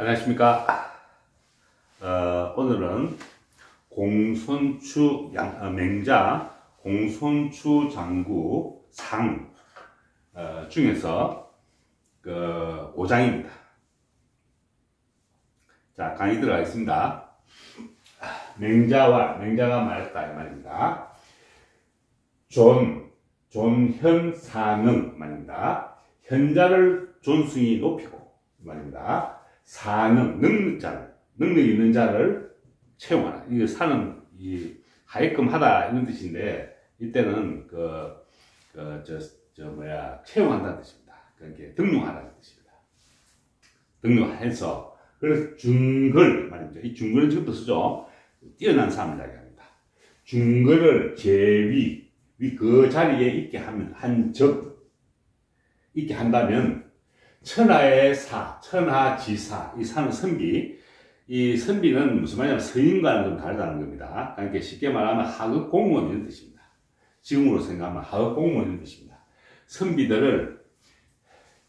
안녕하십니까. 오늘은 맹자 공손추 장구 상 중에서 5장입니다. 자, 강의 들어가겠습니다. 맹자가 말했다 이 말입니다. 존현사능 말입니다. 현자를 존숭이 높이고 말입니다. 사능, 능력 있는 자를 채용하라. 이게 사는 하게끔 하다 이런 뜻인데, 이때는 채용한다는 뜻입니다. 그러니까 등용하라는 뜻입니다. 등용해서, 그래서 중걸 말입니다. 이 중걸은 지금부터 쓰죠. 뛰어난 사람을 이야기합니다. 중걸을 제위, 그 자리에 있게 하면, 있게 한다면, 천하의 사, 천하지사, 이 사는 선비, 이 선비는 무슨 말이냐면 서인과는 좀 다르다는 겁니다. 그러니까 쉽게 말하면 하급 공무원 이런 뜻입니다. 지금으로 생각하면 하급 공무원 이런 뜻입니다. 선비들을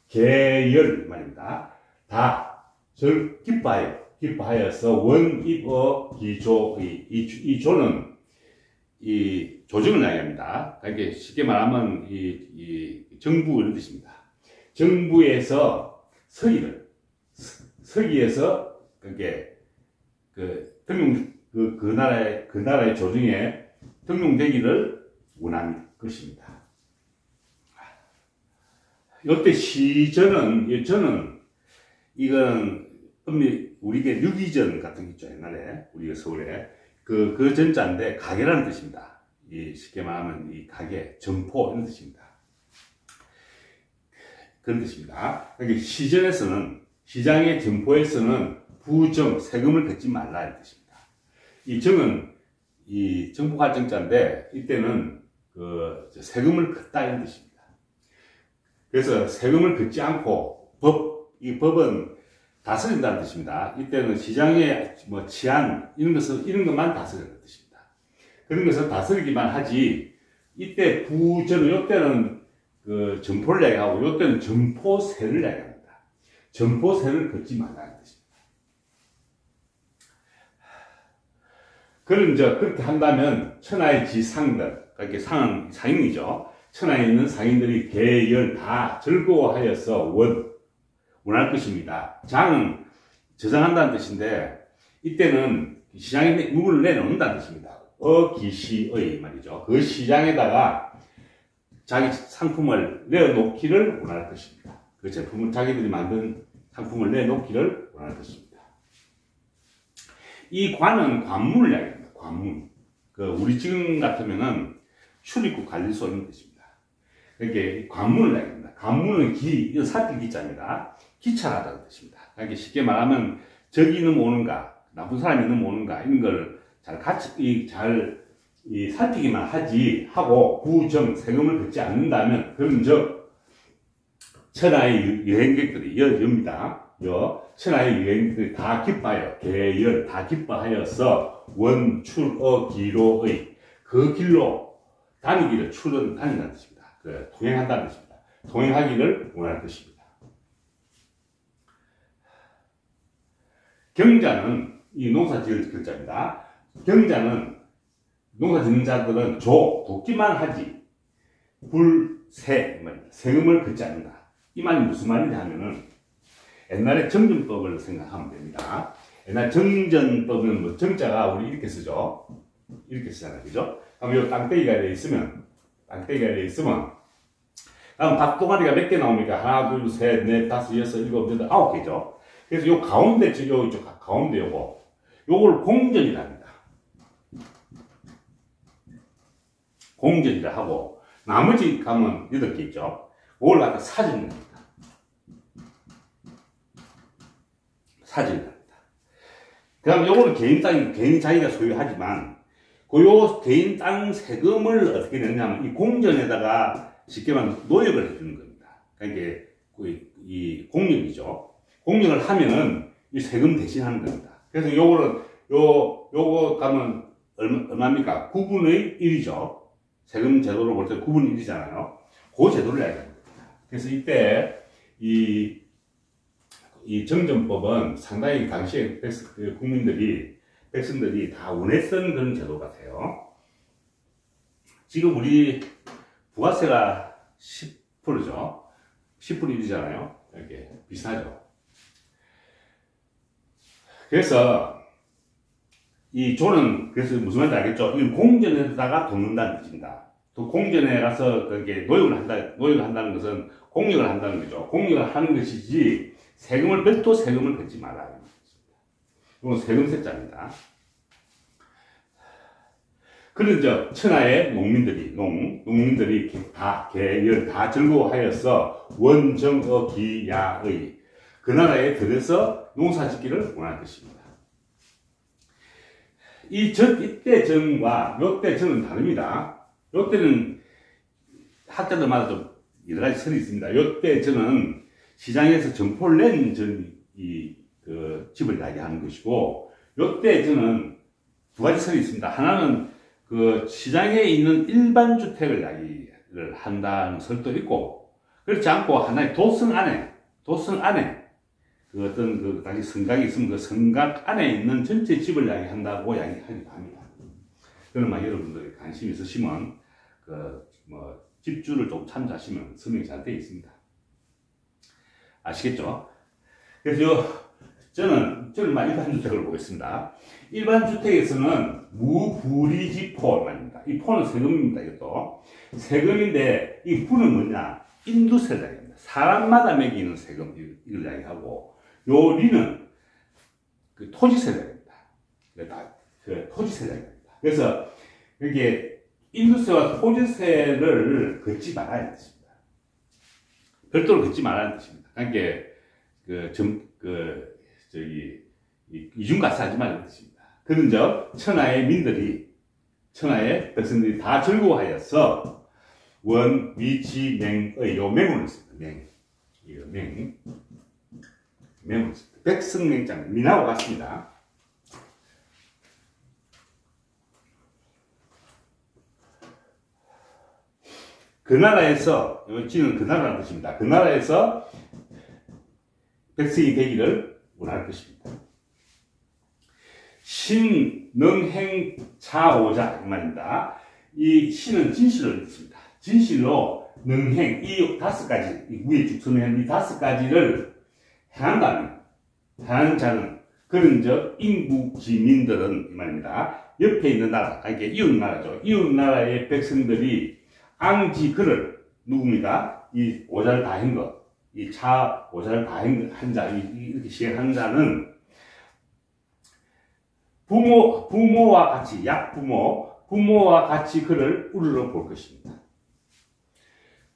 계열 말입니다. 다 기뻐하여서 원입어 기조의 이 조는 이 조정을 이야기합니다. 그러니까 쉽게 말하면 이 정부 이런 뜻입니다. 정부에서 서기에서 그 나라의 조정에 등용되기를 원하는 것입니다. 이때 저는 이건 우리게 유기전 같은 게 있죠. 옛날에 우리가 서울에 그 전자인데 가게라는 뜻입니다. 쉽게 말하면 이 가게, 점포 이런 뜻입니다. 그런 뜻입니다. 그러니까 시장의 점포에서는 부정, 세금을 걷지 말라 이 뜻입니다. 이 정은 이 정부가 정자인데, 이때는 세금을 걷다 이런 뜻입니다. 그래서 세금을 걷지 않고 이 법은 다스린다는 뜻입니다. 이때는 시장의 치안 이런 것만 다스리는 뜻입니다. 그런 것을 다스리기만 하지, 이때 이때는 점포를 이야기하고, 이때는 점포세를 이야기합니다. 점포세를 걷지 말라는 뜻입니다. 그렇게 한다면, 천하의 지상들, 그러니까 상인이죠. 천하에 있는 상인들이 계열 다 즐거워하여서 원할 것입니다. 장은 저장한다는 뜻인데, 이때는 시장에 물건을 내놓는다는 뜻입니다. 어기시의 말이죠. 그 시장에다가 자기 상품을 내놓기를 원할 것입니다. 그 제품을 자기들이 만든 상품을 내놓기를 원할 것입니다. 이 관은 관문을 이야기합니다. 관문. 우리 지금 같으면은 출입국 관리소 이런 뜻입니다. 그러니까 관문을 이야기합니다. 관문은 이건 살필 기자입니다. 기찰하다는 뜻입니다. 그러니까 쉽게 말하면 적이 너무 오는가, 나쁜 사람이 너무 오는가 이런 걸 잘 살피기만 하고 부정, 세금을 걷지 않는다면, 그럼 천하의 여행객들이 천하의 여행객들이 다 기뻐하여, 계열 다 기뻐하여서 기로의 그 길로 다니기를 다닌다는 뜻입니다. 통행한다는 뜻입니다. 통행하기를 원할 것입니다. 경자는 이 농사 지을 글자입니다. 경자는 농사 짓는 자들은 돕기만 하지 세금을 걷지 않는다. 이 말이 무슨 말이냐 하면은, 옛날에 정전법을 생각하면 됩니다. 옛날 정전법은 정자가 우리 이렇게 쓰죠. 이렇게 쓰잖아요. 그죠? 그럼 요 땅덩이가 되어 있으면, 그럼 닭동아리가 몇 개 나옵니까? 하나, 둘, 셋, 넷, 다섯, 여섯, 일곱, 여덟, 9개죠. 그래서 요 가운데, 이쪽 가운데 요걸 공전이라 합니다. 공전이라 하고, 나머지 가면 8개 있죠. 그걸 갖다 사전입니다. 사전이랍니다. 그럼 요거는 개인 자기가 소유하지만, 요 개인 땅 세금을 어떻게 내냐면, 이 공전에다가 쉽게 말하면 노역을 해주는 겁니다. 그러니까 이 공역이죠. 공역을 하면은 이 세금 대신하는 겁니다. 그래서 요거 가면 얼마입니까? 9분의 1이죠. 세금 제도로 볼 때 9분의 1이잖아요. 그 제도를 이야기합니다. 그래서 이때 이 정전법은 상당히 당시에 백성들이 다 원했던 그런 제도 같아요. 지금 우리 부가세가 10%죠. 10분의 1이잖아요. 이렇게 비슷하죠. 그래서 이 조는 그래서 무슨 말인지 알겠죠? 이 공전에다가 돕는다는 뜻입니다. 또 공전에 가서 그렇게 노역을 한다는 것은 공역을 한다는 거죠. 공역을 하는 것이지 별도 세금을 걷지 말라는 것입니다. 이건 세금 세자입니다. 그런 천하의 농민들이 계열 다 즐거워하여서 원정어기야의 그 나라에 들여서 농사 짓기를 원할 것입니다. 이때 정과 요때 정은 다릅니다. 요때는 학자들마다 좀 여러 가지 설이 있습니다. 요때 정은 시장에서 점포를 낸 집을 이야기하는 것이고, 요때 정은 두 가지 설이 있습니다. 하나는 그 시장에 있는 일반 주택을 이야기를 한다는 설도 있고, 그렇지 않고 하나의 도성 안에 그 어떤 그 당시 성곽이 있으면 그 성곽 안에 있는 전체 집을 이야기한다고 이야기하기도 합니다. 그럼 여러분들이 관심 있으시면 집주를 좀 참조하시면 설명이 잘 되어 있습니다. 아시겠죠? 그래서 저는 일반 주택을 보겠습니다. 일반 주택에서는 무부리지포 말입니다. 이 포는 세금입니다. 이것도 세금인데 이 부는 뭐냐? 인두세를 이야기합니다. 사람마다 매기는 세금 이걸 이야기하고, 요 리는 그 토지세를 이야기합니다. 토지세를 이야기합니다. 그래서 이게 인두세와 토지세를 걷지 말아야 됩니다. 별도로 걷지 말아야 됩니다. 그러니까 이중가세 하지 말라는 뜻입니다. 그런 천하의 백성들이 다 즐거워하여서 원위지맹의 요 맹을 했습니다. 맹을 했습니다. 백성맹장 민하고 같습니다. 그 나라에서, 지는 그 나라라는 뜻입니다. 그 나라에서 백성이 되기를 원할 것입니다. 신능행차오자 이 말입니다. 이 신은 진실을 뜻입니다. 진실로 능행 이 5가지, 이 위에 쭉 설명한 이 5가지를 행한다면, 행하는 자는 그런 인국지민들은 이 말입니다. 옆에 있는 나라, 그러니까 이웃 나라죠. 이웃 나라의 백성들이 앙지그를 누굽니까? 이 오자를 다 한 것, 이 차 오자를 다 한 자, 이렇게 시행하는 자는 부모와 같이 부모와 같이 그를 우러러 볼 것입니다.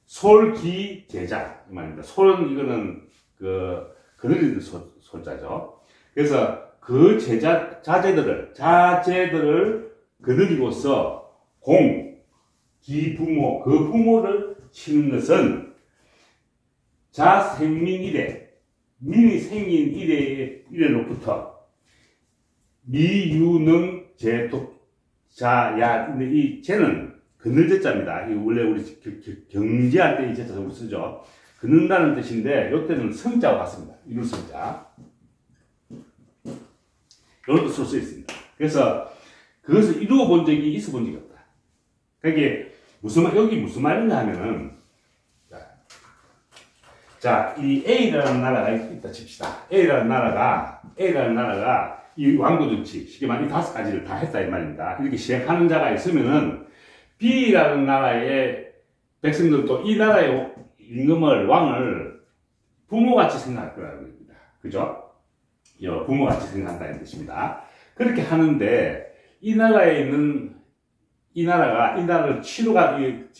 솔기제자 이 말입니다. 솔은 이거는 그늘리는 솔자죠. 그래서 그 자제들을 그늘리고서 기부모 그 부모를 치는 것은 자생민이래 민이 생긴 이래로부터 미유능 제독자야. 근데 이 제는 그늘제자입니다. 이 원래 우리 경제할 때 이 제자적으로 쓰죠. 그는다는 뜻인데 이때는 성자와 같습니다. 이룰 성자. 이런 뜻으로 쓰여 있습니다. 그래서 그것을 이루어 본 적이 있어 본 적이 없다. 그게 여기 무슨 말이냐 하면은, 자, 이 A라는 나라가 있다 칩시다. A라는 나라가 이 왕도 정치, 쉽게 말하면 이 5가지를 다 했다 이 말입니다. 이렇게 시행하는 자가 있으면은 B라는 나라의 백성들도 이 나라의 왕을 부모같이 생각할 거라는 겁니다. 그죠? 부모같이 생각한다는 뜻입니다. 그렇게 하는데 이 나라를 치러 간다면,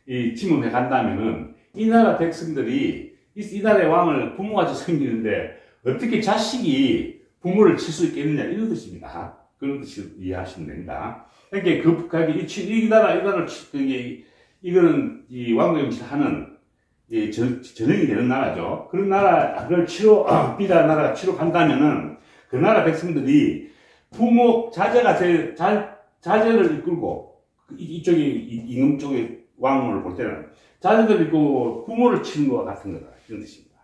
이 침범해 간다면은 이 나라 백성들이 이 나라의 왕을 부모같이 생기는데 어떻게 자식이 부모를 칠 수 있겠느냐 이런 뜻입니다. 그런 뜻을 이해하시면 됩니다. 그러니까 이거는 이 왕도 정치를 하는 전형이 되는 나라죠. 그런 나라를 B라는 나라가 치러 간다면은 그 나라 백성들이 부모 자제를 이끌고 이쪽에 임금 쪽의 왕을 볼 때는 자제들을 이끌고 부모를 치는 것과 같은 거다 이런 뜻입니다.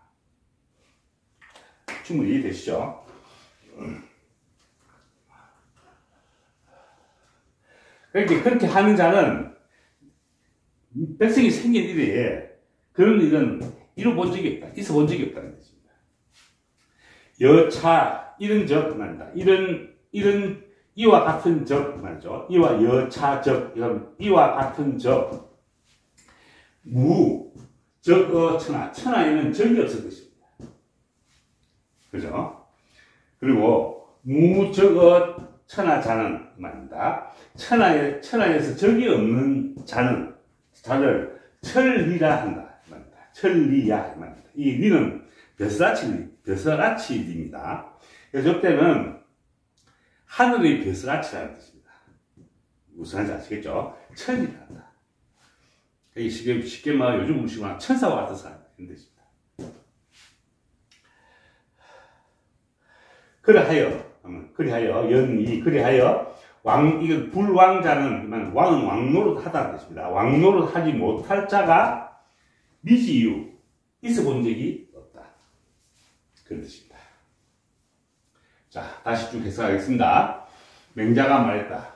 충분히 이해되시죠? 그렇게 하는 자는 백성이 생긴 일에 그런 일은 이뤄본 적이 없다. 있어 본 적이 없다는 뜻입니다. 여차, 이런 적 말입니다. 이런, 이와 같은 적 말이죠. 이와 여차적, 이와 같은 적. 천하. 천하에는 적이 없을 것입니다. 그죠? 그리고 천하자는 말입니다. 천하에서 적이 없는 자를 천리라 한다. 말입니다. 천리야 말입니다. 이 리는 벼슬아치 리입니다. 그래서 이때는 하늘의 벼슬아치라는 뜻입니다. 무슨 말인지 아시겠죠? 천리란다. 이게 쉽게 말하면 요즘 우리식으로 천사와 같은 사람 이런 뜻입니다. 그리하여 이건 불왕자는 왕은 왕노릇 하다는 뜻입니다. 왕노릇 하지 못할 자가 미지유 있어 본 적이 없다. 그런 뜻입니다. 자, 다시 쭉 해석하겠습니다. 맹자가 말했다.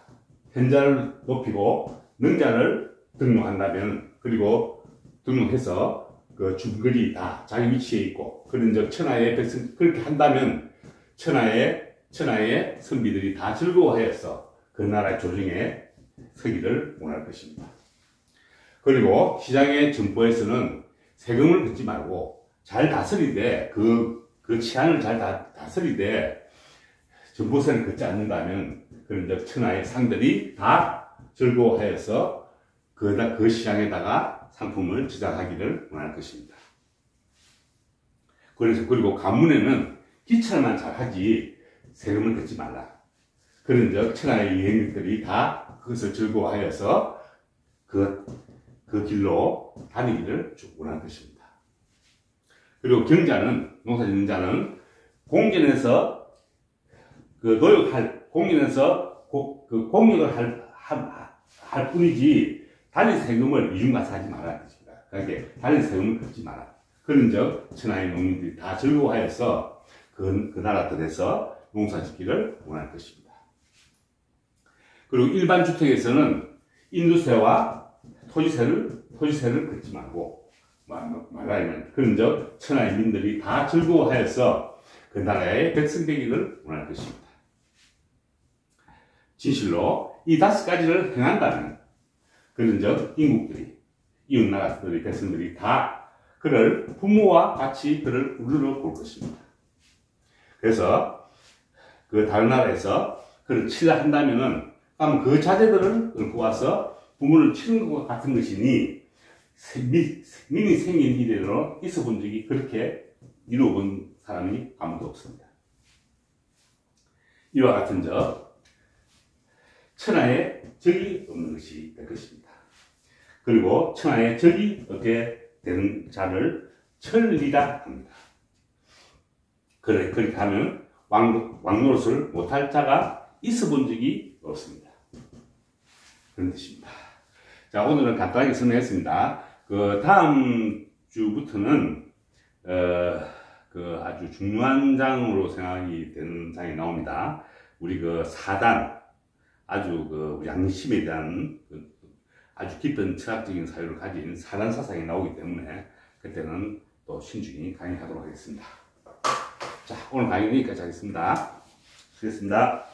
현자를 높이고 능자를 등록한다면, 그리고 등록해서 그 중글이 다 자기 위치에 있고, 그런즉 천하의 백성, 그렇게 한다면 천하의 선비들이 다 즐거워하여서 그 나라의 조정에 서기를 원할 것입니다. 그리고 시장의 점포에서는 세금을 걷지 말고 잘 다스리되 그 치안을 잘 다스리되 점포세를 걷지 않는다면 그런즉 천하의 상들이 다 즐거워하여서 그 시장에다가 상품을 지장하기를 원할 것입니다. 그리고 관문에는 기찰만 잘하지 세금을 걷지 말라. 그런즉 천하의 여행객들이 다 그것을 즐거워하여서 그 길로 다니기를 원할 것입니다. 그리고 경자는, 농사짓는 자는 공전에서 공격을 할 뿐이지 달리 세금을 이중가서 하지 말아야 됩니다. 그러니까 달리 세금을 걷지 마라. 그런즉 천하의 농민들이 다 즐거워하여서 그 나라들에서 농사짓기를 원할 것입니다. 그리고 일반 주택에서는 인두세와 토지세를 걷지 말아야만. 그런즉 천하의 민들이 다 즐거워하여서 그 나라의 백성 되기를 원할 것입니다. 진실로 이 5가지를 행한다면 그런즉 인국들이, 이웃나라들의 백성들이 다 그를 부모와 같이 그를 우러러 볼 것입니다. 그래서 그 다른 나라에서 그를 치려 한다면은 그 자제들을 끌고 와서 부모를 치는 것과 같은 것이니 민이 생긴 이래로 있어 본 적이 그렇게 이루어 본 사람이 아무도 없습니다. 이와 같은 천하에 적이 없는 것이 될 것입니다. 그리고 천하에 적이 없게 되는 자를 천리라 합니다. 그렇게 하면 왕노릇을 못할 자가 있어 본 적이 없습니다. 그런 뜻입니다. 자, 오늘은 간단하게 설명했습니다. 다음 주부터는 아주 중요한 장으로 생각이 되는 장이 나옵니다. 우리 사단, 아주 양심에 대한 아주 깊은 철학적인 사유를 가진 사단 사상이 나오기 때문에 그때는 또 신중히 강의하도록 하겠습니다. 자, 오늘 강의는 여기까지 하겠습니다. 수고했습니다.